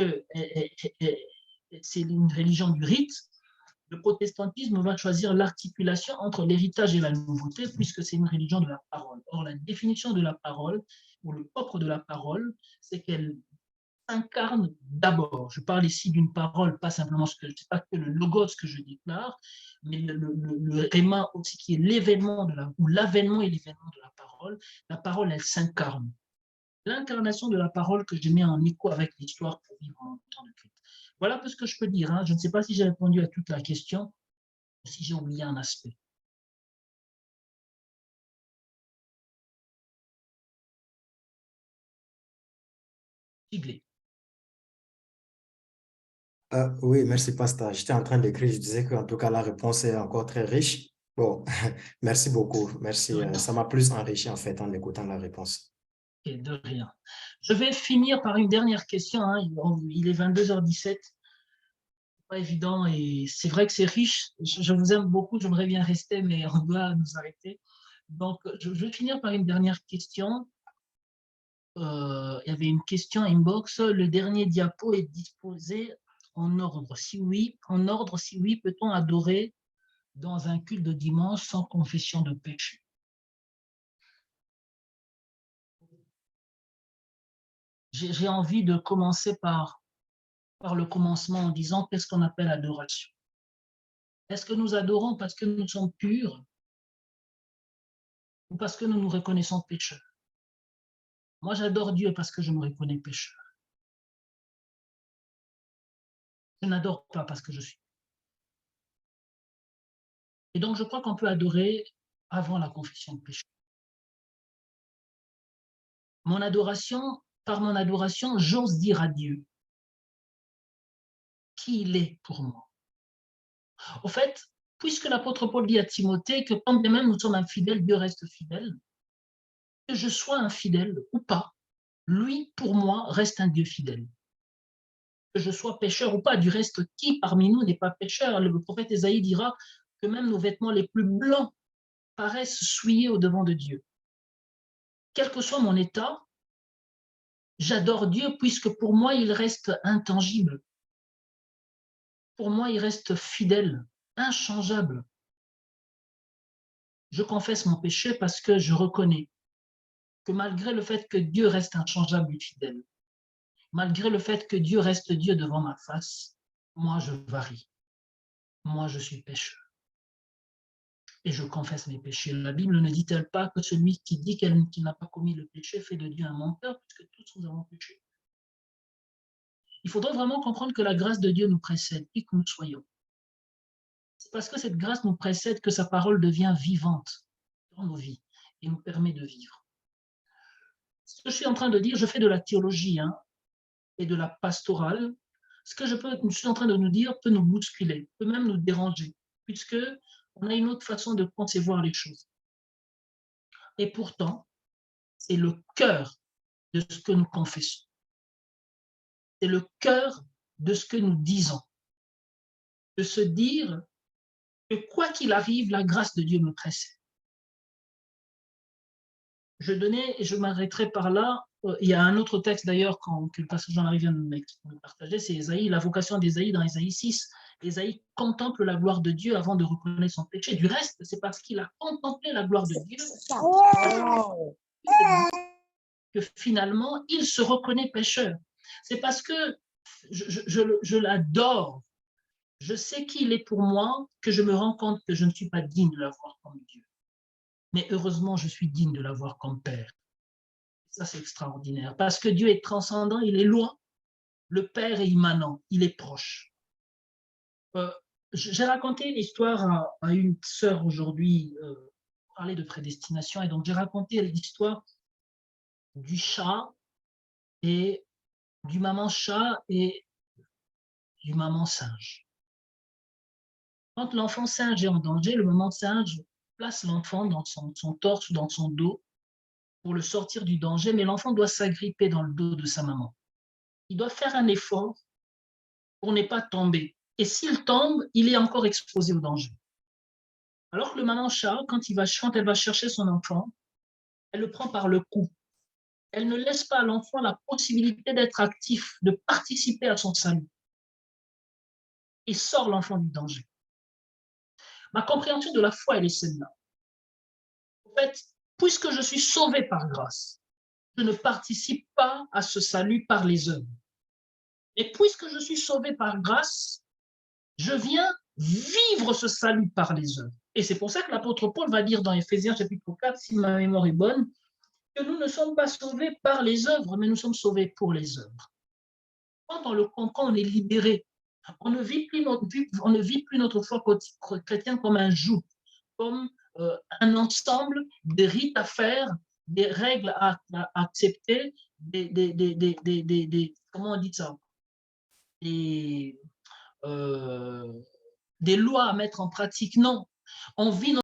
c'est une religion du rite, le protestantisme va choisir l'articulation entre l'héritage et la nouveauté, puisque c'est une religion de la parole. Or, la définition de la parole, ou le propre de la parole, c'est qu'elle incarne d'abord. Je parle ici d'une parole, pas simplement ce que, c'est pas que le logos que je déclare, mais le réma aussi qui est l'événement ou l'avènement et l'événement de la parole. La parole, elle s'incarne. L'incarnation de la parole que je mets en écho avec l'histoire pour vivre en temps de culte. Voilà un peu ce que je peux dire, hein. Je ne sais pas si j'ai répondu à toute la question ou si j'ai oublié un aspect. Ciblé. Oui, merci, Pasteur. J'étais en train d'écrire, je disais qu'en tout cas, la réponse est encore très riche. Bon, merci beaucoup. Merci. Ça m'a plus enrichi, en fait, en écoutant la réponse. Et de rien. Je vais finir par une dernière question, hein. Il est 22h17. Pas évident et c'est vrai que c'est riche. Je vous aime beaucoup, j'aimerais bien rester, mais on doit nous arrêter. Donc, je vais finir par une dernière question. Il y avait une question inbox. Le dernier diapo est disposé en ordre. Si oui, peut-on adorer dans un culte de dimanche sans confession de péché? J'ai envie de commencer par le commencement en disant qu'est-ce qu'on appelle adoration. Est-ce que nous adorons parce que nous sommes purs ou parce que nous nous reconnaissons pécheurs? Moi, j'adore Dieu parce que je me reconnais pécheur. Je n'adore pas parce que je suis. Et donc, je crois qu'on peut adorer avant la confession de péché. Par mon adoration, j'ose dire à Dieu qui il est pour moi. Au fait, puisque l'apôtre Paul dit à Timothée que quand bien même nous sommes infidèles, Dieu reste fidèle, que je sois infidèle ou pas, lui, pour moi, reste un Dieu fidèle. Que je sois pécheur ou pas, du reste, qui parmi nous n'est pas pécheur? Le prophète Ésaïe dira que même nos vêtements les plus blancs paraissent souillés au devant de Dieu. Quel que soit mon état, j'adore Dieu puisque pour moi, il reste intangible. Pour moi, il reste fidèle, inchangeable. Je confesse mon péché parce que je reconnais que malgré le fait que Dieu reste inchangeable et fidèle, malgré le fait que Dieu reste Dieu devant ma face, moi, je varie. Moi, je suis pécheur. Et je confesse mes péchés. La Bible ne dit-elle pas que celui qui dit qu'il n'a pas commis le péché fait de Dieu un menteur, puisque tous nous avons péché? Il faudrait vraiment comprendre que la grâce de Dieu nous précède, qui que nous soyons. C'est parce que cette grâce nous précède que sa parole devient vivante dans nos vies et nous permet de vivre. Ce que je suis en train de dire, je fais de la théologie et de la pastorale. Ce que je suis en train de nous dire peut nous bousculer, peut même nous déranger, puisque on a une autre façon de concevoir les choses. Et pourtant, c'est le cœur de ce que nous confessons. C'est le cœur de ce que nous disons. De se dire que quoi qu'il arrive, la grâce de Dieu me précède. Je m'arrêterai par là. Il y a un autre texte d'ailleurs que le pasteur Jean-Marie vient de me partager, c'est Ésaïe, la vocation d'Ésaïe dans Ésaïe 6. Ésaïe contemple la gloire de Dieu avant de reconnaître son péché. Du reste, c'est parce qu'il a contemplé la gloire de Dieu que finalement, il se reconnaît pécheur. C'est parce que je l'adore. Je sais qu'il est pour moi que je me rends compte que je ne suis pas digne de l'avoir comme Dieu. Mais heureusement, je suis digne de l'avoir comme Père. Ça, c'est extraordinaire. Parce que Dieu est transcendant, il est loin. Le Père est immanent, il est proche. J'ai raconté une histoire à une sœur aujourd'hui, parler de prédestination, et donc j'ai raconté l'histoire du chat et du maman chat et du maman singe. Quand l'enfant singe est en danger, le maman singe place l'enfant dans son torse ou dans son dos pour le sortir du danger, mais l'enfant doit s'agripper dans le dos de sa maman. Il doit faire un effort pour ne pas tomber. Et s'il tombe, il est encore exposé au danger. Alors que le maman chat, quand elle va chercher son enfant, elle le prend par le cou. Elle ne laisse pas à l'enfant la possibilité d'être actif, de participer à son salut. Et sort l'enfant du danger. Ma compréhension de la foi, elle est celle-là. En fait, puisque je suis sauvé par grâce, je ne participe pas à ce salut par les œuvres. Et puisque je suis sauvé par grâce, je viens vivre ce salut par les œuvres. Et c'est pour ça que l'apôtre Paul va dire dans Éphésiens chapitre 4, si ma mémoire est bonne, que nous ne sommes pas sauvés par les œuvres, mais nous sommes sauvés pour les œuvres. Quand on est libéré, on ne vit plus notre foi chrétienne comme un joug, comme un ensemble de rites à faire, des règles à accepter, comment on dit ça, des lois à mettre en pratique. Non, on vit